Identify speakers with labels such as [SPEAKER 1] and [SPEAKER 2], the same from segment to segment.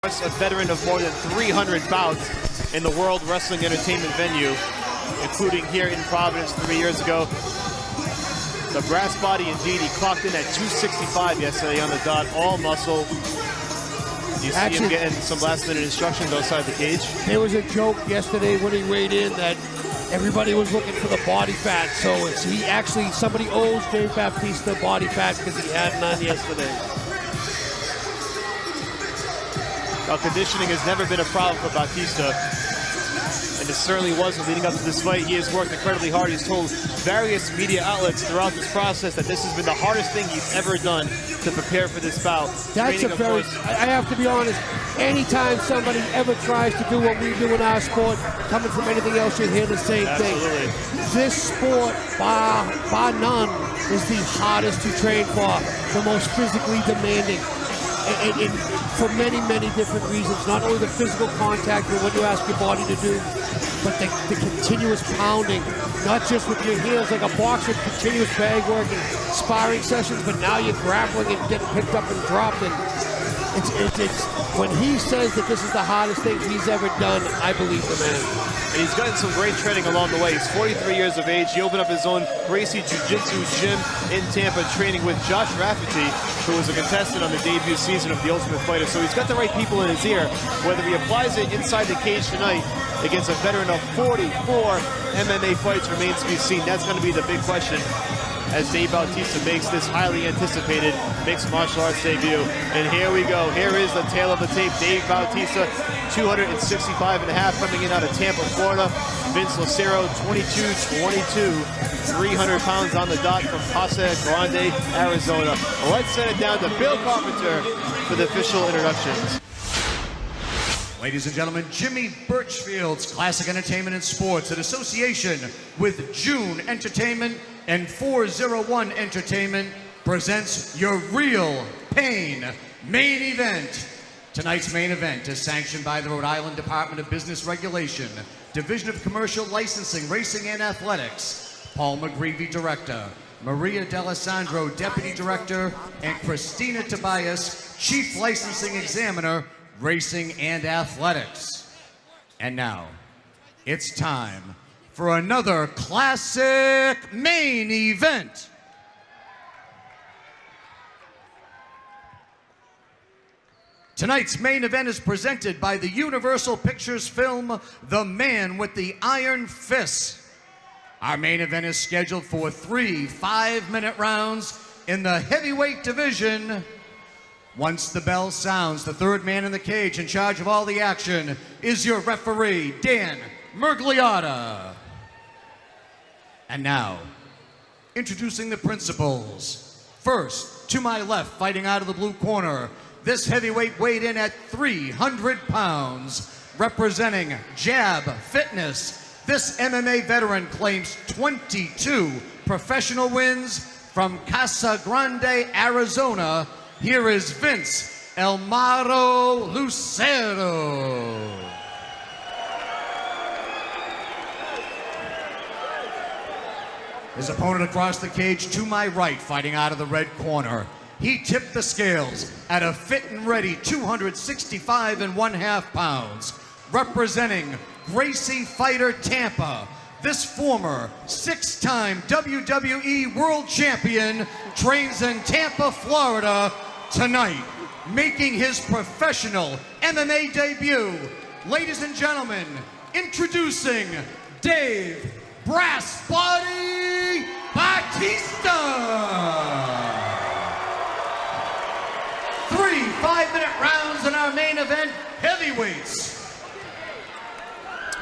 [SPEAKER 1] A veteran of more than 300 bouts in the World Wrestling Entertainment venue, including here in Providence 3 years ago. The brass body indeed, he clocked in at 265 yesterday on the dot, all muscle. You see him getting some last-minute instructions outside the cage.
[SPEAKER 2] There was a joke yesterday when he weighed in that everybody was looking for the body fat, so somebody owes Dave Bautista body fat because he had none yesterday.
[SPEAKER 1] Well, conditioning has never been a problem for Bautista, and it certainly wasn't leading up to this fight. He has worked incredibly hard. He's told various media outlets throughout this process that this has been the hardest thing he's ever done to prepare for this bout.
[SPEAKER 2] That's a very, I have to be honest, anytime somebody ever tries to do what we do in our sport, coming from anything else, you hear the same thing. This sport, bar none, is the hardest to train for, the most physically demanding. And for many, many different reasons. Not only the physical contact and what you ask your body to do, but the continuous pounding, not just with your heels like a boxer, continuous bag work and sparring sessions, but now you're grappling and getting picked up and dropped. And it's when he says that this is the hardest thing he's ever done, I believe the man.
[SPEAKER 1] And he's gotten some great training along the way. He's 43 years of age. He opened up his own Gracie Jiu-Jitsu gym in Tampa, training with Josh Rafferty, who was a contestant on the debut season of The Ultimate Fighter. So he's got the right people in his ear. Whether he applies it inside the cage tonight against a veteran of 44 MMA fights remains to be seen. That's going to be the big question as Dave Bautista makes this highly anticipated mixed martial arts debut. And here we go. Here is the tail of the tape. Dave Bautista, 265.5, coming in out of Tampa, Florida. Vince Lucero, 22-22, 300 pounds on the dot from Casa Grande, Arizona. Let's send it down to Bill Carpenter for the official introductions.
[SPEAKER 3] Ladies and gentlemen, Jimmy Birchfield's Classic Entertainment and Sports in association with June Entertainment and 401 Entertainment presents your Real Pain main event. Tonight's main event is sanctioned by the Rhode Island Department of Business Regulation, Division of Commercial Licensing, Racing and Athletics. Paul McGreevy, Director, Maria D'Alessandro, Deputy Director, and Christina Tobias, Chief Licensing Examiner, Racing and Athletics. And now, it's time for another classic main event. Tonight's main event is presented by the Universal Pictures film, The Man with the Iron Fist. Our main event is scheduled for 3 5-minute rounds in the heavyweight division. Once the bell sounds, the third man in the cage in charge of all the action is your referee, Dan Mergliotta. And now, introducing the principals. First, to my left, fighting out of the blue corner, this heavyweight weighed in at 300 pounds, representing Jab Fitness. This MMA veteran claims 22 professional wins from Casa Grande, Arizona. Here is Vince Elmaro Lucero. His opponent across the cage to my right, fighting out of the red corner. He tipped the scales at a fit and ready 265.5 pounds, representing Gracie Fighter Tampa. This former 6-time WWE World Champion trains in Tampa, Florida tonight, making his professional MMA debut. Ladies and gentlemen, introducing Dave Brass Body Bautista. 3 5-minute rounds in our main event, heavyweights.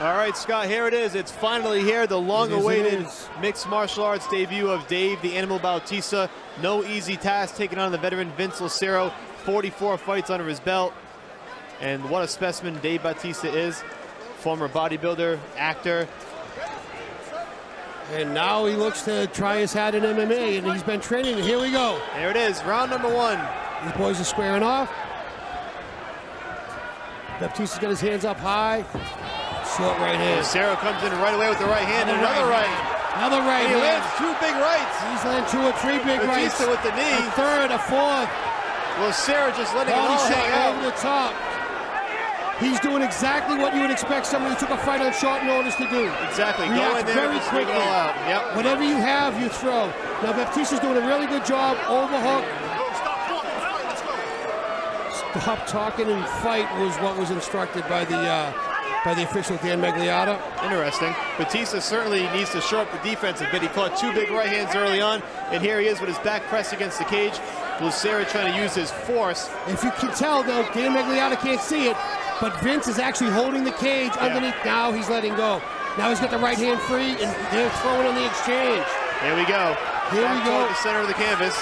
[SPEAKER 1] All right, Scott, here it is. It's finally here, the long-awaited mixed martial arts debut of Dave the Animal Bautista. No easy task taking on the veteran Vince Lucero. 44 fights under his belt. And what a specimen Dave Bautista is. Former bodybuilder, actor.
[SPEAKER 2] And now he looks to try his hat in MMA, and he's been training. Here we go.
[SPEAKER 1] There it is, round number 1.
[SPEAKER 2] These boys are squaring off. Bautista's got his hands up high. Short right hand.
[SPEAKER 1] Lucero comes in right away with the right hand, and another right.
[SPEAKER 2] Another right
[SPEAKER 1] hand. He lands 2 big rights.
[SPEAKER 2] He's landing 2 or 3 big rights.
[SPEAKER 1] Bautista with the knee.
[SPEAKER 2] A third, a fourth.
[SPEAKER 1] Lucero just letting it all hang out.
[SPEAKER 2] Over the top. He's doing exactly what you would expect somebody who took a fight on short notice to do.
[SPEAKER 1] Exactly. Go
[SPEAKER 2] React
[SPEAKER 1] in there
[SPEAKER 2] very
[SPEAKER 1] and just leave it all
[SPEAKER 2] quickly.
[SPEAKER 1] out. Yep.
[SPEAKER 2] Whatever you have, you throw. Now Bautista's doing a really good job. Overhook. Stop talking and fight was what was instructed by the official Dan Magliotta.
[SPEAKER 1] Interesting. Bautista certainly needs to shore up the defense a bit. He caught 2 big right hands early on, and here he is with his back pressed against the cage. Lucero trying to use his force.
[SPEAKER 2] If you can tell, though, Dan Magliotta can't see it, but Vince is actually holding the cage underneath. Now he's letting go. Now he's got the right hand free, and they're throwing on the exchange.
[SPEAKER 1] Here we go.
[SPEAKER 2] Here we go.
[SPEAKER 1] Toward the center of the canvas.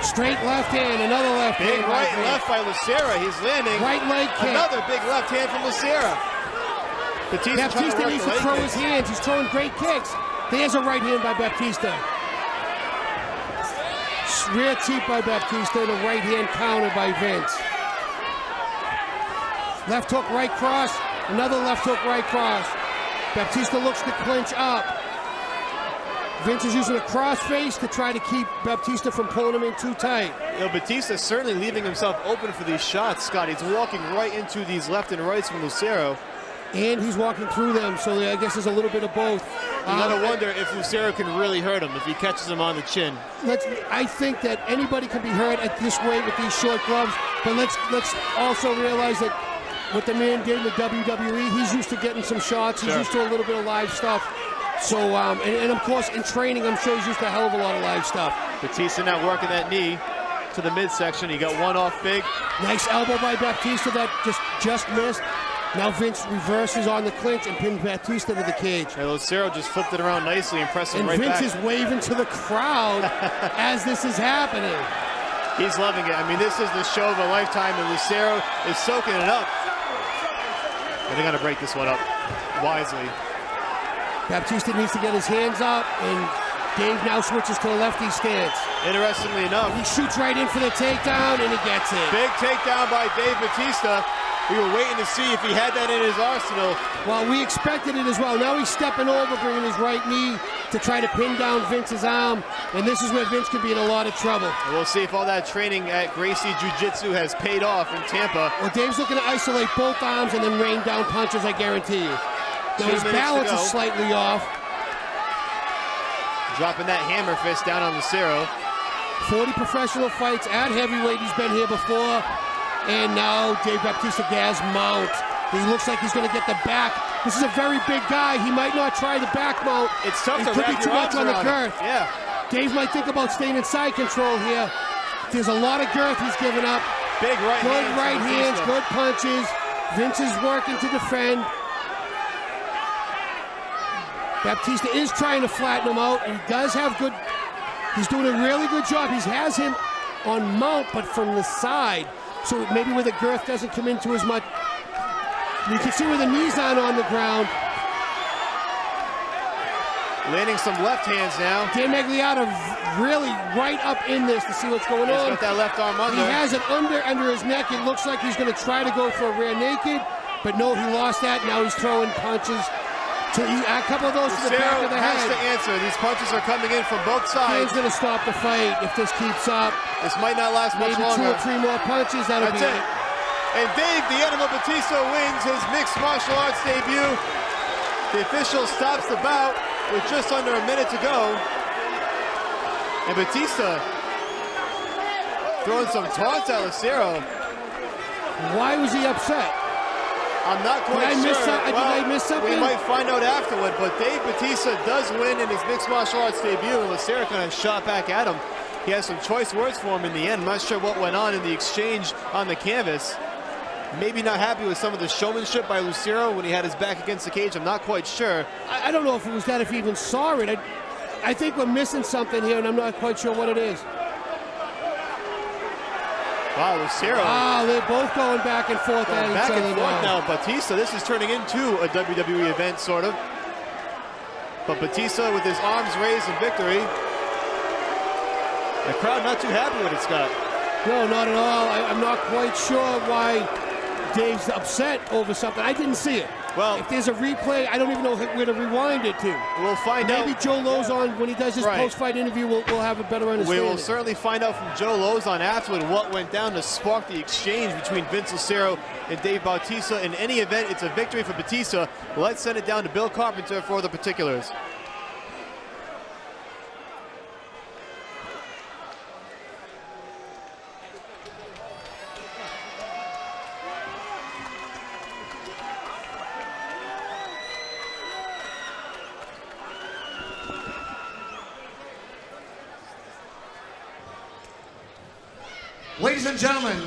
[SPEAKER 2] Straight left hand, another left
[SPEAKER 1] Big
[SPEAKER 2] hand.
[SPEAKER 1] right and left by Lucero. He's landing.
[SPEAKER 2] Right leg kick.
[SPEAKER 1] Another big left hand from Lucero.
[SPEAKER 2] Baptista needs to throw his hands. He's throwing great kicks. There's a right hand by Bautista. Rear teep by Bautista and a right hand counter by Vince. Left hook, right cross. Another left hook, right cross. Bautista looks to clinch up. Vince is using a crossface to try to keep Bautista from pulling him in too tight.
[SPEAKER 1] You know, Bautista's certainly leaving himself open for these shots, Scott. He's walking right into these left and rights from Lucero.
[SPEAKER 2] And he's walking through them, so I guess there's a little bit of both.
[SPEAKER 1] You gotta wonder if Lucero can really hurt him, if he catches him on the chin.
[SPEAKER 2] I think that anybody can be hurt at this weight with these short gloves, but let's also realize that what the man did in the WWE, he's used to getting some shots. He's used to a little bit of live stuff. So, and of course, in training, I'm sure he's used to a hell of a lot of live stuff.
[SPEAKER 1] Bautista now working that knee to the midsection. He got one off big.
[SPEAKER 2] Nice elbow by Bautista that just missed. Now Vince reverses on the clinch and pins Bautista to the cage.
[SPEAKER 1] And Lucero just flipped it around nicely and pressed him
[SPEAKER 2] and
[SPEAKER 1] right
[SPEAKER 2] Vince
[SPEAKER 1] back.
[SPEAKER 2] is waving to the crowd as this is happening.
[SPEAKER 1] He's loving it. I mean, this is the show of a lifetime, and Lucero is soaking it up. And they got to break this one up wisely.
[SPEAKER 2] Bautista needs to get his hands up, and Dave now switches to a lefty stance.
[SPEAKER 1] Interestingly enough,
[SPEAKER 2] he shoots right in for the takedown, and he gets it.
[SPEAKER 1] Big takedown by Dave Bautista. We were waiting to see if he had that in his arsenal.
[SPEAKER 2] Well, we expected it as well. Now he's stepping over, bringing his right knee to try to pin down Vince's arm, and this is where Vince could be in a lot of trouble.
[SPEAKER 1] And we'll see if all that training at Gracie Jiu-Jitsu has paid off in Tampa.
[SPEAKER 2] Well, Dave's looking to isolate both arms and then rain down punches, I guarantee you. Now his balance is slightly off.
[SPEAKER 1] Dropping that hammer fist down on Lucero.
[SPEAKER 2] 40 professional fights at heavyweight. He's been here before. And now Dave Bautista gas mount. He looks like he's going to get the back. This is a very big guy. He might not try the back mount.
[SPEAKER 1] It's tough to
[SPEAKER 2] wrap
[SPEAKER 1] wrap
[SPEAKER 2] too
[SPEAKER 1] your
[SPEAKER 2] much
[SPEAKER 1] arms
[SPEAKER 2] on the
[SPEAKER 1] around
[SPEAKER 2] girth.
[SPEAKER 1] it. Yeah.
[SPEAKER 2] Dave might think about staying in side control here. There's a lot of girth he's giving up.
[SPEAKER 1] Big right hands.
[SPEAKER 2] Good right hands, good punches. Vince is working to defend. Bautista is trying to flatten him out. He does have good. He's doing a really good job. He has him on mount, but from the side. So maybe where the girth doesn't come into as much. You can see where the knees aren't on the ground.
[SPEAKER 1] Landing some left hands now.
[SPEAKER 2] Dan Magliotta really right up in this to see what's going on.
[SPEAKER 1] He's got that left arm under.
[SPEAKER 2] He has it under his neck. It looks like he's going to try to go for a rear naked, but no, he lost that. Now he's throwing punches. A couple of those to the back of the head.
[SPEAKER 1] Has to answer. These punches are coming in from both sides.
[SPEAKER 2] He's going to stop the fight if this keeps up.
[SPEAKER 1] This might not last much longer.
[SPEAKER 2] Maybe 2 or 3 more punches. That'll be it.
[SPEAKER 1] And Dave the Animal Bautista wins his mixed martial arts debut. The official stops the bout with just under a minute to go. And Bautista throwing some taunts at Lucero.
[SPEAKER 2] Why was he upset?
[SPEAKER 1] I'm not quite sure.
[SPEAKER 2] Did I miss something?
[SPEAKER 1] We might find out afterward, but Dave Bautista does win in his mixed martial arts debut, and Lucero kind of shot back at him. He has some choice words for him in the end. I'm not sure what went on in the exchange on the canvas. Maybe not happy with some of the showmanship by Lucero when he had his back against the cage. I'm not quite sure.
[SPEAKER 2] I don't know if it was that, if he even saw it. I think we're missing something here, and I'm not quite sure what it is.
[SPEAKER 1] Wow, Lucero.
[SPEAKER 2] Wow, they're both going back and forth at each other
[SPEAKER 1] now. Bautista, this is turning into a WWE event, sort of. But Bautista with his arms raised in victory. The crowd not too happy with it, Scott.
[SPEAKER 2] No, not at all. I'm not quite sure why Dave's upset over something. I didn't see it.
[SPEAKER 1] Well,
[SPEAKER 2] if there's a replay, I don't even know where to rewind it to.
[SPEAKER 1] We'll find out.
[SPEAKER 2] Maybe Joe Lozon, when he does his post-fight interview, we'll have a better understanding.
[SPEAKER 1] We will certainly find out from Joe Lozon afterward what went down to spark the exchange between Vince Lucero and Dave Bautista. In any event, it's a victory for Bautista. Let's send it down to Bill Carpenter for the particulars.
[SPEAKER 3] Ladies and gentlemen,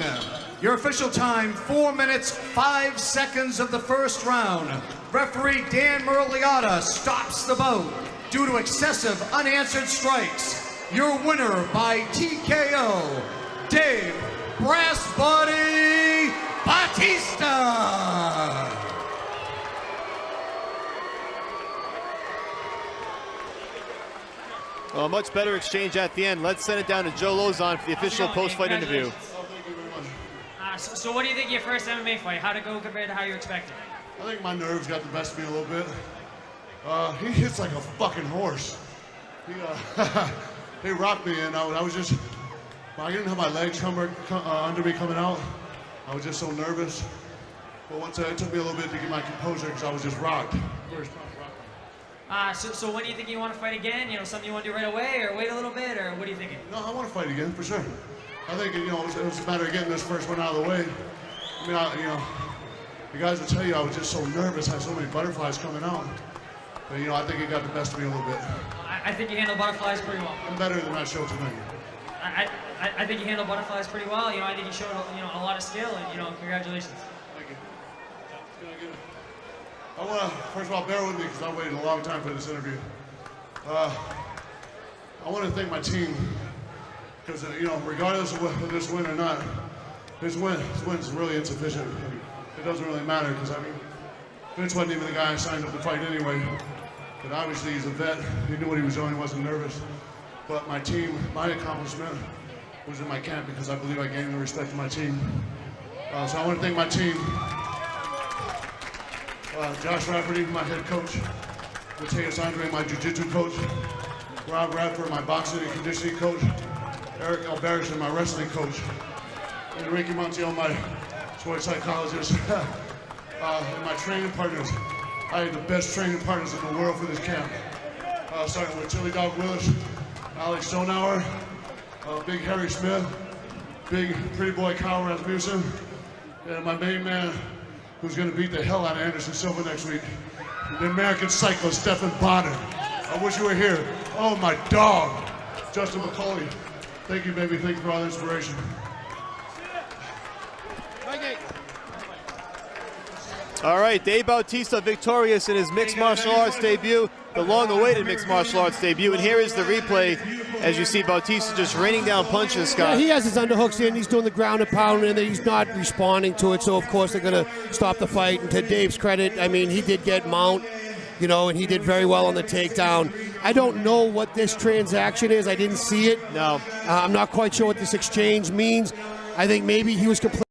[SPEAKER 3] your official time, 4 minutes, 5 seconds of the first round. Referee Dan Merliata stops the bout due to excessive unanswered strikes. Your winner by TKO, Dave Brass Body Bautista.
[SPEAKER 1] Well, a much better exchange at the end. Let's send it down to Joe Lozon for the official post-fight interview.
[SPEAKER 4] So what do you think of your first MMA fight? How'd it go compared to how you expected?
[SPEAKER 5] I think my nerves got the best of me a little bit. He hits like a fucking horse. He rocked me, and I was just, I didn't have my legs under me coming out. I was just so nervous. But once it took me a little bit to get my composure because I was just rocked.
[SPEAKER 4] So when do you think you want to fight again? You know, something you want to do right away, or wait a little bit, or what are you thinking?
[SPEAKER 5] No, I want to fight again for sure. I think it was a matter of getting this first one out of the way. I mean, the guys will tell you I was just so nervous, I had so many butterflies coming out. But I think it got the best of me a little bit.
[SPEAKER 4] I think you handle butterflies pretty well.
[SPEAKER 5] I'm better than I showed tonight.
[SPEAKER 4] I think you handle butterflies pretty well. I think you showed a lot of skill, and congratulations.
[SPEAKER 5] Thank you. I want to, first of all, bear with me because I waited a long time for this interview. I want to thank my team because, regardless of this win or not, this win's really insufficient. It doesn't really matter because, Vince wasn't even the guy I signed up to fight anyway. But obviously he's a vet. He knew what he was doing. He wasn't nervous. But my team, my accomplishment was in my camp because I believe I gained the respect of my team. So I want to thank my team. Josh Rafferty, my head coach. Mateus Andre, my jiu-jitsu coach. Rob Radford, my boxing and conditioning coach. Eric Alberison, my wrestling coach. And Ricky Montiel, my sports psychologist. And my training partners. I had the best training partners in the world for this camp. Starting with Chili Dog Willis, Alex Stonauer, Big Harry Smith, Big Pretty Boy Kyle Rasmussen, and my main man, who's going to beat the hell out of Anderson Silva next week, the American Psycho, Stephen Bonner. I wish you were here. Oh, my dog, Justin McCauley. Thank you, baby. Thank you for all the inspiration.
[SPEAKER 1] All right, Dave Bautista victorious in his mixed martial arts debut, the long-awaited mixed martial arts debut. And here is the replay as you see Bautista just raining down punches, Scott.
[SPEAKER 2] Yeah, he has his underhooks in. He's doing the ground and pound, and he's not responding to it. So, of course, they're going to stop the fight. And to Dave's credit, he did get mount, and he did very well on the takedown. I don't know what this transaction is. I didn't see it.
[SPEAKER 1] No.
[SPEAKER 2] I'm not quite sure what this exchange means. I think maybe he was completely